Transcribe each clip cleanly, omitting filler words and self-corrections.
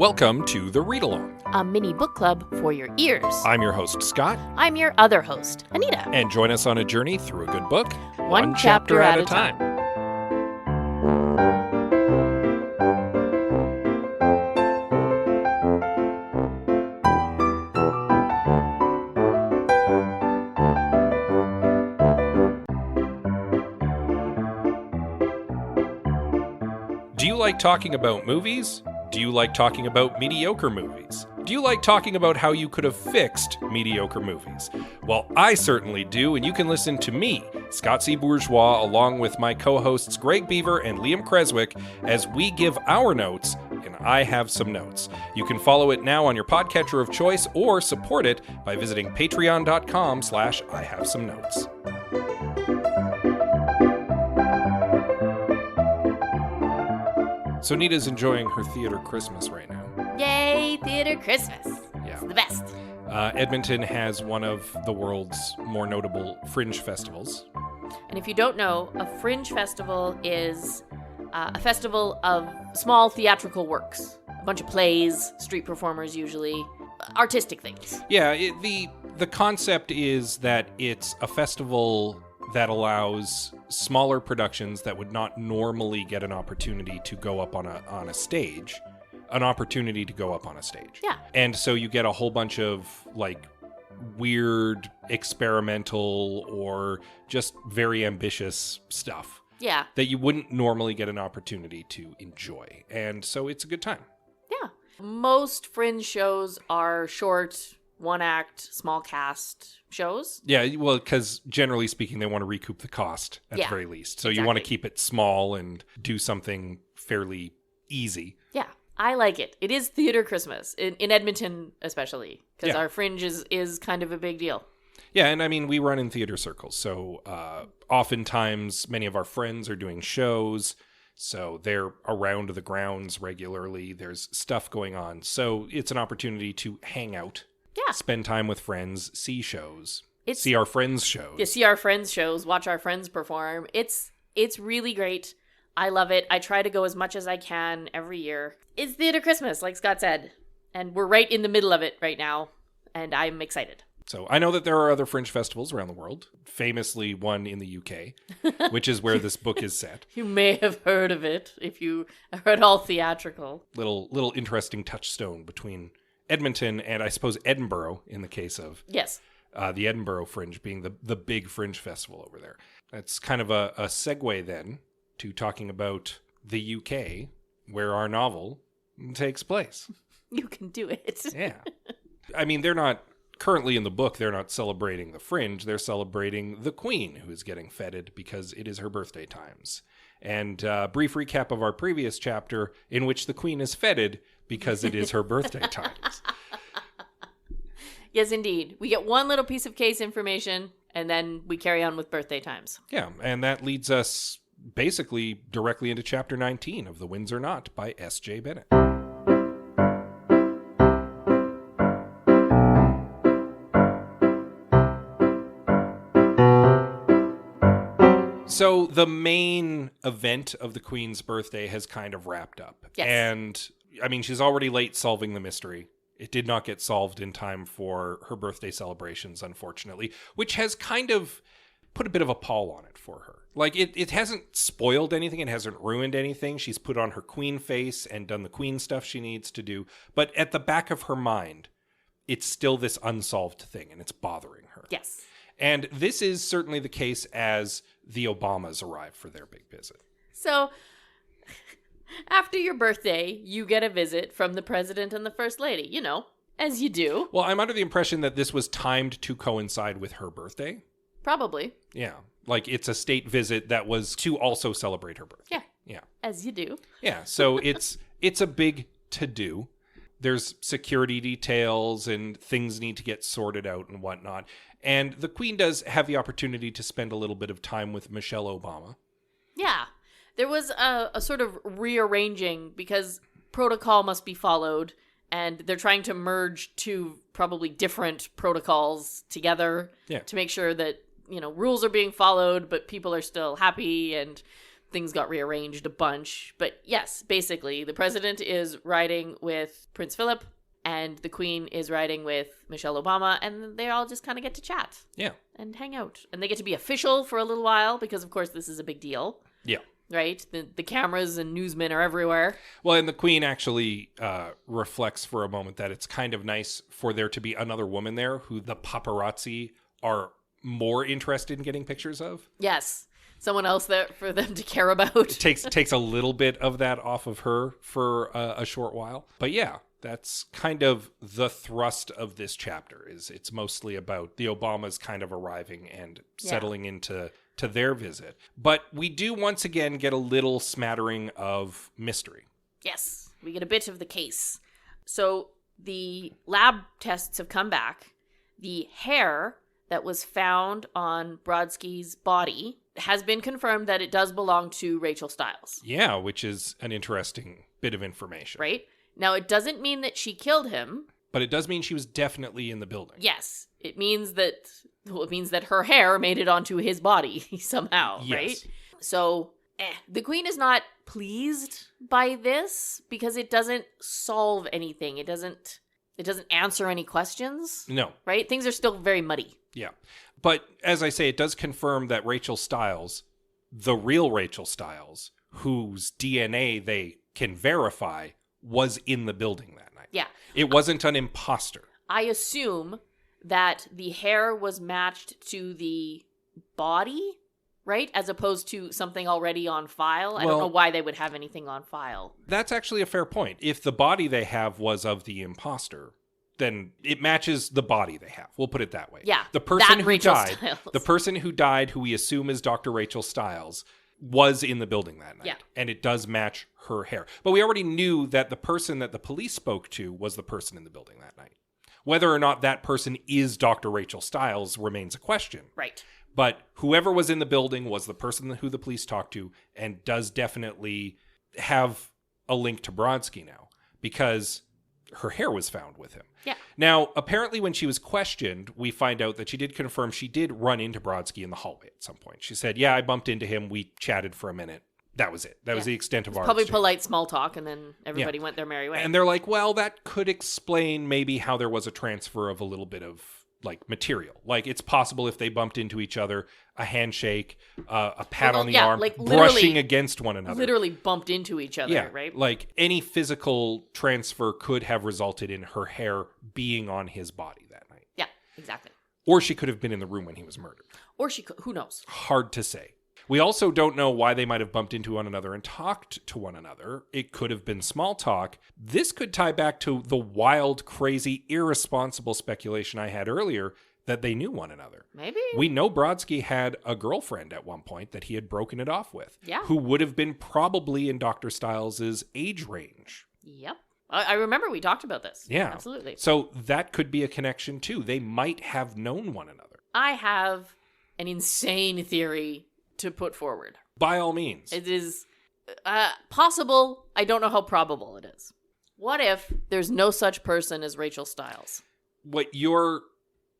Welcome to The Read Along, a mini book club for your ears. I'm your host, Scott. I'm your other host, Anita. And join us on a journey through a good book, one chapter at a time. Do you like talking about movies? Do you like talking about mediocre movies? Do you like talking about how you could have fixed mediocre movies? Well, I certainly do, and you can listen to me, Scott C. Bourgeois, along with my co-hosts Greg Beaver and Liam Creswick, as we give our notes, and I have some notes. You can follow it now on your podcatcher of choice, or support it by visiting patreon.com/IHaveSomeNotes. So Nita's enjoying her theater Christmas right now. Yay, theater Christmas. Yeah. It's the best. Edmonton has one of the world's more notable fringe festivals. And if you don't know, a fringe festival is a festival of small theatrical works. A bunch of plays, street performers usually, artistic things. Yeah, the concept is that it's a festival that allows smaller productions that would not normally get an opportunity to go up on a stage, an opportunity to go up on a stage. Yeah. And so you get a whole bunch of like weird, experimental, or just very ambitious stuff. Yeah. That you wouldn't normally get an opportunity to enjoy. And so it's a good time. Yeah. Most fringe shows are short, one-act, small cast shows. Yeah, well, because generally speaking, they want to recoup the cost at the very least. So you want to keep it small and do something fairly easy. Yeah, I like it. It is theater Christmas, in Edmonton especially, because our fringe is kind of a big deal. Yeah, and I mean, we run in theater circles, so oftentimes many of our friends are doing shows, so they're around the grounds regularly. There's stuff going on, so it's an opportunity to hang out. Yeah. Spend time with friends, see shows, see our friends' shows. Yeah, see our friends' shows, watch our friends perform. It's really great. I love it. I try to go as much as I can every year. It's theater Christmas, like Scott said. And we're right in the middle of it right now. And I'm excited. So I know that there are other fringe festivals around the world, famously one in the UK, which is where this book is set. You may have heard of it if you are at all theatrical. Little interesting touchstone between Edmonton and I suppose Edinburgh in the case of the Edinburgh Fringe being the big fringe festival over there. That's kind of a segue then to talking about the UK where our novel takes place. You can do it. Yeah. I mean, they're not currently in the book, they're not celebrating the fringe. They're celebrating the Queen, who is getting feted because it is her birthday times. And brief recap of our previous chapter in which the Queen is feted because it is her birthday times. Yes, indeed. We get one little piece of case information, and then we carry on with birthday times. Yeah, and that leads us basically directly into Chapter 19 of The Windsor Knot by S.J. Bennett. So the main event of the Queen's birthday has kind of wrapped up. Yes. And, I mean, she's already late solving the mystery. It did not get solved in time for her birthday celebrations, unfortunately, which has kind of put a bit of a pall on it for her. Like, it hasn't spoiled anything. It hasn't ruined anything. She's put on her Queen face and done the Queen stuff she needs to do. But at the back of her mind, it's still this unsolved thing, and it's bothering her. Yes. And this is certainly the case as the Obamas arrive for their big visit. So, after your birthday, you get a visit from the president and the first lady, you know, as you do. Well, I'm under the impression that this was timed to coincide with her birthday. Probably. Yeah. Like, it's a state visit that was to also celebrate her birthday. Yeah. Yeah. As you do. Yeah. So it's a big to-do. There's security details and things need to get sorted out and whatnot. And the Queen does have the opportunity to spend a little bit of time with Michelle Obama. Yeah. There was a sort of rearranging because protocol must be followed, and they're trying to merge two probably different protocols together to make sure that, you know, rules are being followed, but people are still happy, and things got rearranged a bunch. But yes, basically, the president is riding with Prince Philip and the Queen is riding with Michelle Obama, and they all just kind of get to chat. Yeah. And hang out. And they get to be official for a little while because, of course, this is a big deal. Yeah. Right? The cameras and newsmen are everywhere. Well, and the Queen actually reflects for a moment that it's kind of nice for there to be another woman there who the paparazzi are more interested in getting pictures of. Yes. Someone else there for them to care about. It takes a little bit of that off of her for a short while. But yeah, that's kind of the thrust of this chapter. Is it's mostly about the Obamas kind of arriving and settling into their visit. But we do once again get a little smattering of mystery. Yes. We get a bit of the case. So the lab tests have come back. The hair that was found on Brodsky's body has been confirmed that it does belong to Rachel Stiles. Yeah, which is an interesting bit of information. Right? Now, it doesn't mean that she killed him. But it does mean she was definitely in the building. Yes. It means that her hair made it onto his body somehow, yes. Right? So, the Queen is not pleased by this because it doesn't solve anything. It doesn't answer any questions. No. Right? Things are still very muddy. Yeah. But as I say, it does confirm that Rachel Stiles, the real Rachel Stiles, whose DNA they can verify, was in the building that night. Yeah. It wasn't an imposter. I assume that the hair was matched to the body, right? As opposed to something already on file. I don't know why they would have anything on file. That's actually a fair point. If the body they have was of the imposter, then it matches the body they have. We'll put it that way. Yeah. The person Stiles. The person who died, who we assume is Dr. Rachel Stiles, was in the building that night. Yeah. And it does match her hair. But we already knew that the person that the police spoke to was the person in the building that night. Whether or not that person is Dr. Rachel Stiles remains a question. Right. But whoever was in the building was the person who the police talked to and does definitely have a link to Brodsky now because her hair was found with him. Yeah. Now, apparently when she was questioned, we find out that she did confirm she did run into Brodsky in the hallway at some point. She said, yeah, I bumped into him. We chatted for a minute. That was it. That was the extent of our probably exchange. Polite small talk, and then everybody went their merry way. And they're like, well, that could explain maybe how there was a transfer of a little bit of like material. Like it's possible if they bumped into each other, a handshake, a pat on the arm, like brushing against one another. Literally bumped into each other, right? Like any physical transfer could have resulted in her hair being on his body that night. Yeah, exactly. Or she could have been in the room when he was murdered. Or she could, who knows? Hard to say. We also don't know why they might have bumped into one another and talked to one another. It could have been small talk. This could tie back to the wild, crazy, irresponsible speculation I had earlier that they knew one another. Maybe. We know Brodsky had a girlfriend at one point that he had broken it off with. Yeah. Who would have been probably in Dr. Stiles' age range. Yep. I remember we talked about this. Yeah. Absolutely. So that could be a connection too. They might have known one another. I have an insane theory to put forward. By all means. It is possible. I don't know how probable it is. What if there's no such person as Rachel Stiles? What you're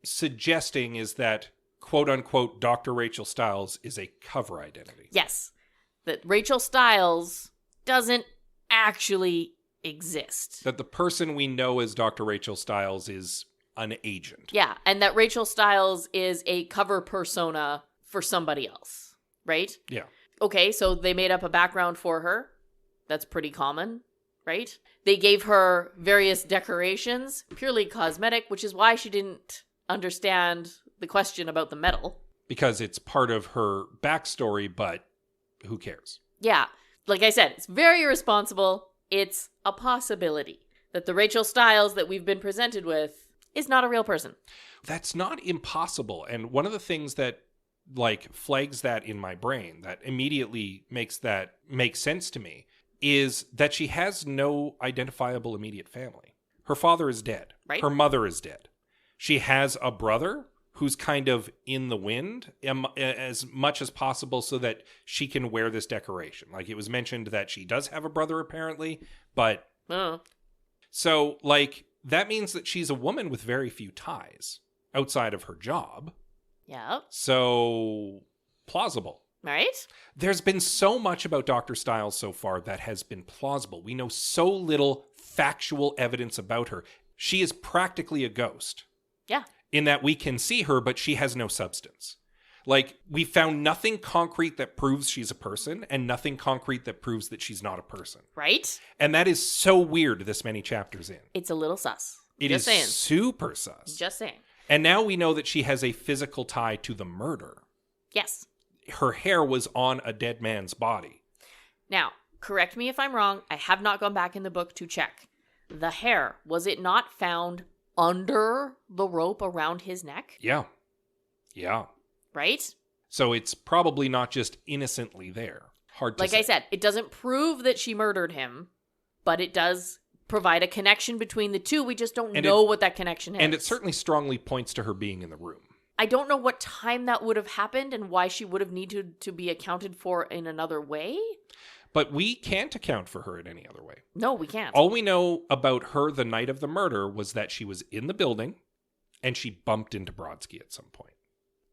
suggesting is that, quote unquote, Dr. Rachel Stiles is a cover identity. Yes. That Rachel Stiles doesn't actually exist. That the person we know as Dr. Rachel Stiles is an agent. Yeah, and that Rachel Stiles is a cover persona for somebody else. Right? Yeah. Okay, so they made up a background for her. That's pretty common, right? They gave her various decorations, purely cosmetic, which is why she didn't understand the question about the medal. Because it's part of her backstory, but who cares? Yeah. Like I said, it's very irresponsible. It's a possibility that the Rachel Stiles that we've been presented with is not a real person. That's not impossible. And one of the things that like flags that in my brain that immediately makes sense to me is that she has no identifiable immediate family. Her father is dead. Right. Her mother is dead. She has a brother who's kind of in the wind as much as possible so that she can wear this decoration. Like it was mentioned that she does have a brother apparently, but so like that means that she's a woman with very few ties outside of her job. Yeah. So plausible. Right? There's been so much about Dr. Stiles so far that has been plausible. We know so little factual evidence about her. She is practically a ghost. Yeah. In that we can see her, but she has no substance. Like, we found nothing concrete that proves she's a person and nothing concrete that proves that she's not a person. Right? And that is so weird this many chapters in. It's a little sus. It is super sus. Just saying. And now we know that she has a physical tie to the murder. Yes. Her hair was on a dead man's body. Now, correct me if I'm wrong. I have not gone back in the book to check. The hair, was it not found under the rope around his neck? Yeah. Yeah. Right? So it's probably not just innocently there. Hard to say. Like I said, it doesn't prove that she murdered him, but it does provide a connection between the two. We just don't know what that connection is. And it certainly strongly points to her being in the room. I don't know what time that would have happened and why she would have needed to be accounted for in another way. But we can't account for her in any other way. No, we can't. All we know about her the night of the murder was that she was in the building and she bumped into Brodsky at some point.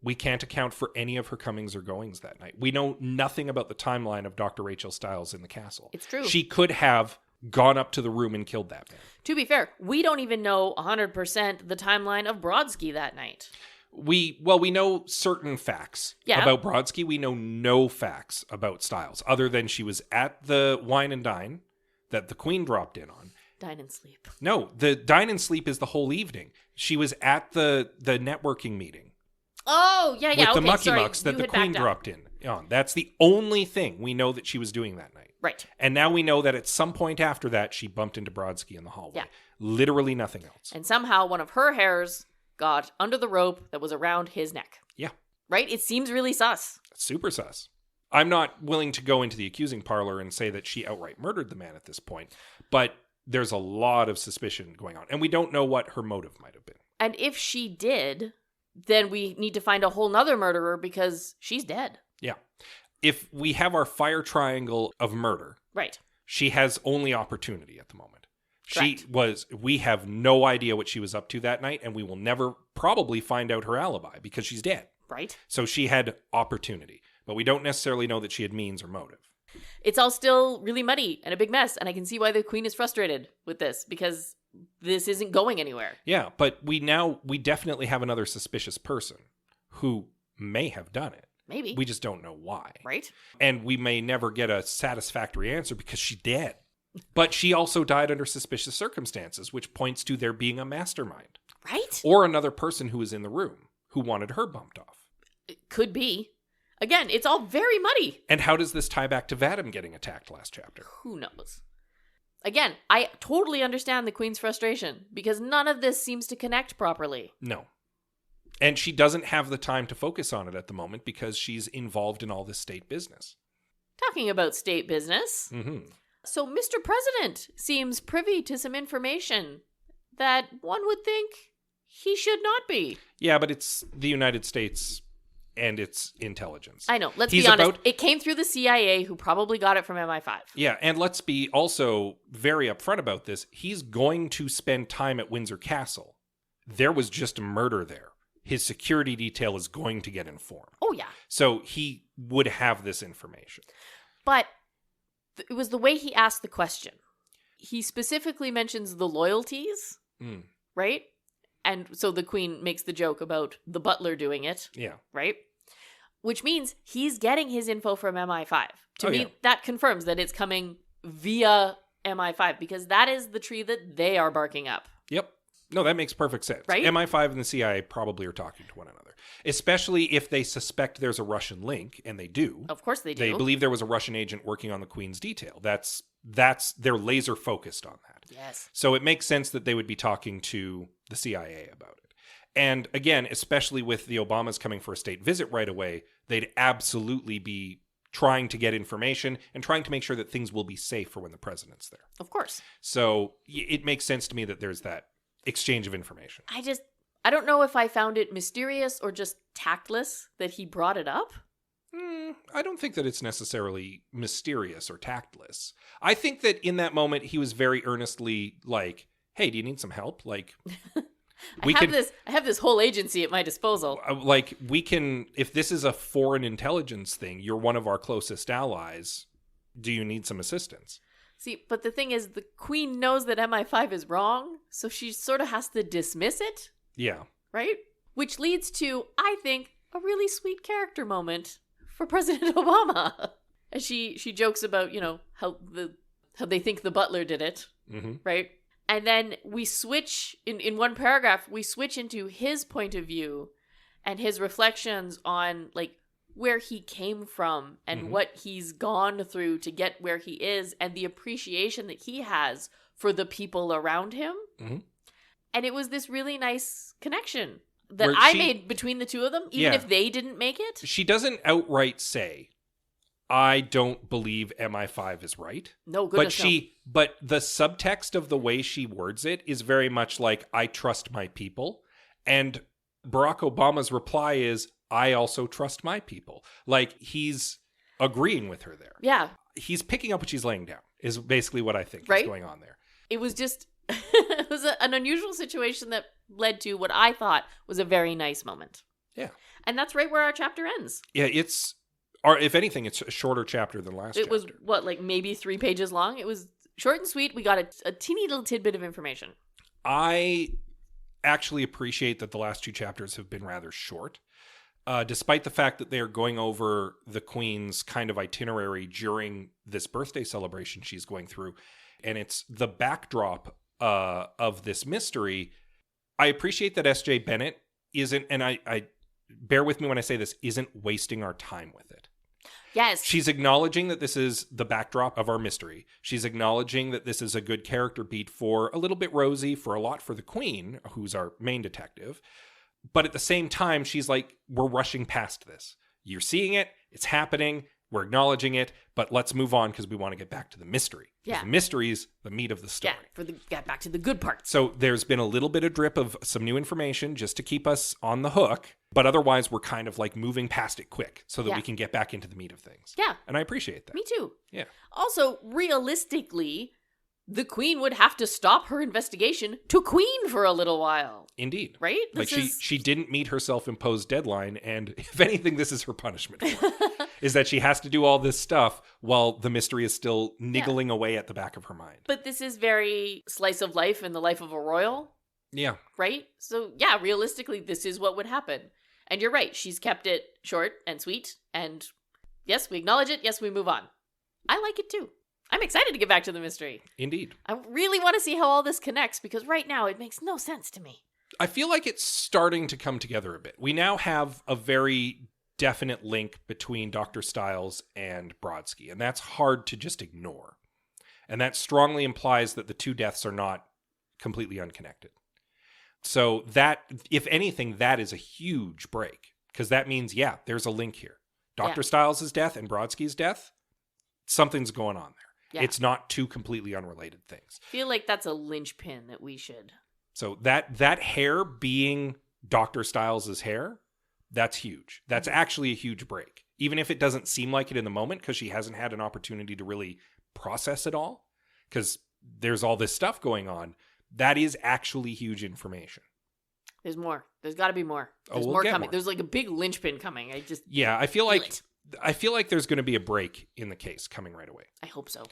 We can't account for any of her comings or goings that night. We know nothing about the timeline of Dr. Rachel Stiles in the castle. It's true. She could have gone up to the room and killed that man. To be fair, we don't even know 100% the timeline of Brodsky that night. We know certain facts about Brodsky. We know no facts about Stiles, other than she was at the wine and dine that the Queen dropped in on. Dine and sleep. No, the dine and sleep is the whole evening. She was at the networking meeting. Oh, yeah. With the Mucky Mucks that the Queen dropped in on. That's the only thing we know that she was doing that night. Right. And now we know that at some point after that, she bumped into Brodsky in the hallway. Yeah. Literally nothing else. And somehow one of her hairs got under the rope that was around his neck. Yeah. Right? It seems really sus. Super sus. I'm not willing to go into the accusing parlor and say that she outright murdered the man at this point, but there's a lot of suspicion going on, and we don't know what her motive might have been. And if she did, then we need to find a whole nother murderer because she's dead. Yeah. If we have our fire triangle of murder, right, she has only opportunity at the moment. Correct. We have no idea what she was up to that night, and we will never probably find out her alibi because she's dead. Right. So she had opportunity, but we don't necessarily know that she had means or motive. It's all still really muddy and a big mess, and I can see why the Queen is frustrated with this because this isn't going anywhere. Yeah, but we definitely have another suspicious person who may have done it. Maybe. We just don't know why. Right. And we may never get a satisfactory answer because she's dead. But she also died under suspicious circumstances, which points to there being a mastermind. Right. Or another person who was in the room who wanted her bumped off. It could be. Again, it's all very muddy. And how does this tie back to Vadim getting attacked last chapter? Who knows? Again, I totally understand the Queen's frustration because none of this seems to connect properly. No. And she doesn't have the time to focus on it at the moment because she's involved in all this state business. Talking about state business. Mm-hmm. So Mr. President seems privy to some information that one would think he should not be. Yeah, but it's the United States and its intelligence. I know. Let's be honest. It came through the CIA, who probably got it from MI5. Yeah, and let's be also very upfront about this. He's going to spend time at Windsor Castle. There was just a murder there. His security detail is going to get informed. Oh, yeah. So he would have this information. But it was the way he asked the question. He specifically mentions the loyalties, right? And so the Queen makes the joke about the butler doing it. Yeah. Right? Which means he's getting his info from MI5. To me, that confirms that it's coming via MI5 because that is the tree that they are barking up. Yep. No, that makes perfect sense. Right? MI5 and the CIA probably are talking to one another, especially if they suspect there's a Russian link, and they do. Of course they do. They believe there was a Russian agent working on the Queen's detail. That's they're laser focused on that. Yes. So it makes sense that they would be talking to the CIA about it. And again, especially with the Obamas coming for a state visit right away, they'd absolutely be trying to get information and trying to make sure that things will be safe for when the president's there. Of course. So it makes sense to me that there's that exchange of information. I don't know if I found it mysterious or just tactless that he brought it up. I don't think that it's necessarily mysterious or tactless. I think that in that moment, he was very earnestly like, hey, do you need some help? Like, I have this whole agency at my disposal. Like, we can, if this is a foreign intelligence thing, you're one of our closest allies. Do you need some assistance? See, but the thing is, the queen knows that MI5 is wrong, so she sort of has to dismiss it. Yeah. Right? Which leads to, I think, a really sweet character moment for President Obama. As she jokes about, how they think the butler did it. Mm-hmm. Right? And then we switch, in one paragraph, we switch into his point of view and his reflections on, like, where he came from and what he's gone through to get where he is and the appreciation that he has for the people around him. Mm-hmm. And it was this really nice connection that I made between the two of them, even if they didn't make it. She doesn't outright say, I don't believe MI5 is right. No, goodness, But the subtext of the way she words it is very much like, I trust my people. And Barack Obama's reply is, I also trust my people. Like, he's agreeing with her there. Yeah. He's picking up what she's laying down, is basically what I think is going on there. It was just, it was an unusual situation that led to what I thought was a very nice moment. Yeah. And that's right where our chapter ends. Yeah, or if anything, it's a shorter chapter than last chapter. It was, like maybe 3 pages long? It was short and sweet. We got a teeny little tidbit of information. I actually appreciate that the last 2 chapters have been rather short. Despite the fact that they are going over the Queen's kind of itinerary during this birthday celebration she's going through, and it's the backdrop of this mystery, I appreciate that S.J. Bennett isn't, and I bear with me when I say this, isn't wasting our time with it. Yes. She's acknowledging that this is the backdrop of our mystery. She's acknowledging that this is a good character beat for a little bit Rosie, for a lot for the Queen, who's our main detective. But at the same time, she's like, we're rushing past this. You're seeing it. It's happening. We're acknowledging it. But let's move on because we want to get back to the mystery. Yeah. The mystery's the meat of the story. Yeah, get back to the good parts. So there's been a little bit of drip of some new information just to keep us on the hook. But otherwise, we're kind of like moving past it quick so that we can get back into the meat of things. Yeah. And I appreciate that. Me too. Yeah. Also, realistically, the Queen would have to stop her investigation to Queen for a little while. Indeed. Right? Like she didn't meet her self-imposed deadline, and if anything, this is her punishment for it, is that she has to do all this stuff while the mystery is still niggling away at the back of her mind. But this is very slice of life in the life of a royal. Yeah. Right? So, yeah, realistically, this is what would happen. And you're right. She's kept it short and sweet. And yes, we acknowledge it. Yes, we move on. I like it too. I'm excited to get back to the mystery. Indeed. I really want to see how all this connects because right now it makes no sense to me. I feel like it's starting to come together a bit. We now have a very definite link between Dr. Stiles and Brodsky, and that's hard to just ignore. And that strongly implies that the 2 deaths are not completely unconnected. So that, if anything, that is a huge break because that means, there's a link here. Dr. Stiles' death and Brodsky's death, something's going on there. Yeah. It's not 2 completely unrelated things. I feel like that's a linchpin that we should. So that hair being Dr. Stiles' hair, that's huge. That's actually a huge break. Even if it doesn't seem like it in the moment because she hasn't had an opportunity to really process it all because there's all this stuff going on. That is actually huge information. There's more. There's got to be more. There's more coming. There's like a big linchpin coming. I feel like there's going to be a break in the case coming right away. I hope so.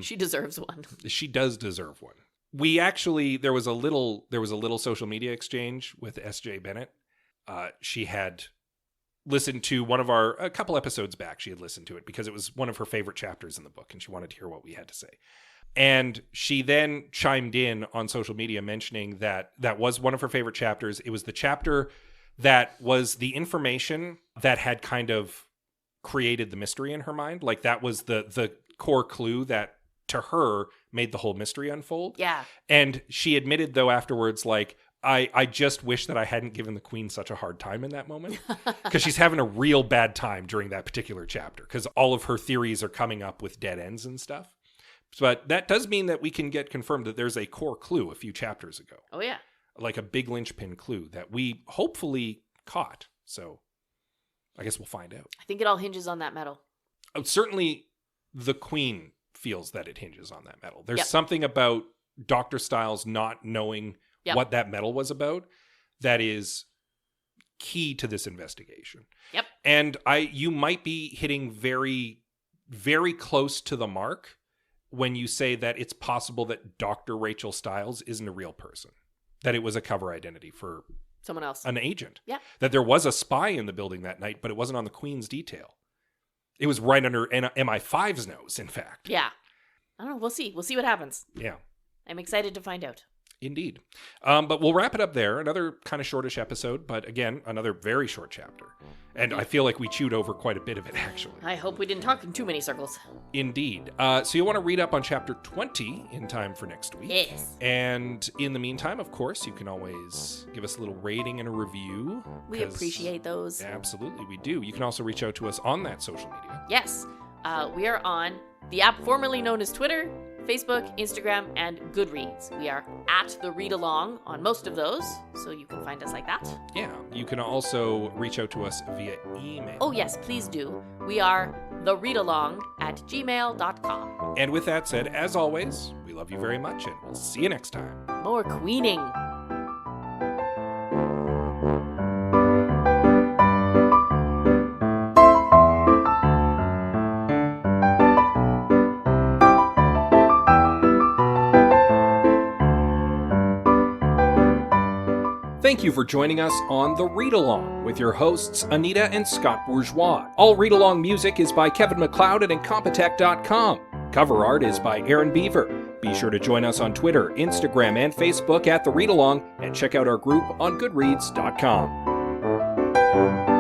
She deserves one. She does deserve one. We actually, there was a little social media exchange with S.J. Bennett. She had listened to a couple episodes back. She had listened to it because it was one of her favorite chapters in the book and she wanted to hear what we had to say. And she then chimed in on social media mentioning that was one of her favorite chapters. It was the chapter that was the information that had kind of created the mystery in her mind. Like that was the core clue that to her made the whole mystery unfold. Yeah. And she admitted though afterwards, like, I just wish that I hadn't given the Queen such a hard time in that moment because she's having a real bad time during that particular chapter because all of her theories are coming up with dead ends and stuff. But that does mean that we can get confirmed that there's a core clue a few chapters ago. Oh, yeah. Like a big linchpin clue that we hopefully caught. So I guess we'll find out. I think it all hinges on that medal. Certainly the Queen feels that it hinges on that medal. There's something about Dr. Stiles not knowing Yep. what that medal was about, that is key to this investigation. Yep. And you might be hitting very, very close to the mark when you say that it's possible that Dr. Rachel Stiles isn't a real person, that it was a cover identity for someone else, an agent. Yeah. That there was a spy in the building that night, but it wasn't on the Queen's detail. It was right under MI5's nose, in fact. Yeah. I don't know. We'll see. We'll see what happens. Yeah. I'm excited to find out. Indeed. But we'll wrap it up there. Another kind of shortish episode, but again, another very short chapter. And I feel like we chewed over quite a bit of it, actually. I hope we didn't talk in too many circles. Indeed. So you'll want to read up on chapter 20 in time for next week. Yes. And in the meantime, of course, you can always give us a little rating and a review. We appreciate those. Absolutely, we do. You can also reach out to us on that social media. Yes. We are on the app formerly known as Twitter, Facebook, Instagram, and Goodreads. We are at The Read Along on most of those, so you can find us like that. Yeah, you can also reach out to us via email. Oh yes, please do. We are thereadalong@gmail.com. And with that said, as always, we love you very much, and we'll see you next time. More queening. Thank you for joining us on The Read Along with your hosts, Anita and Scott Bourgeois. All Read Along music is by Kevin MacLeod at Incompetech.com. Cover art is by Aaron Beaver. Be sure to join us on Twitter, Instagram, and Facebook at The Read Along, and check out our group on Goodreads.com.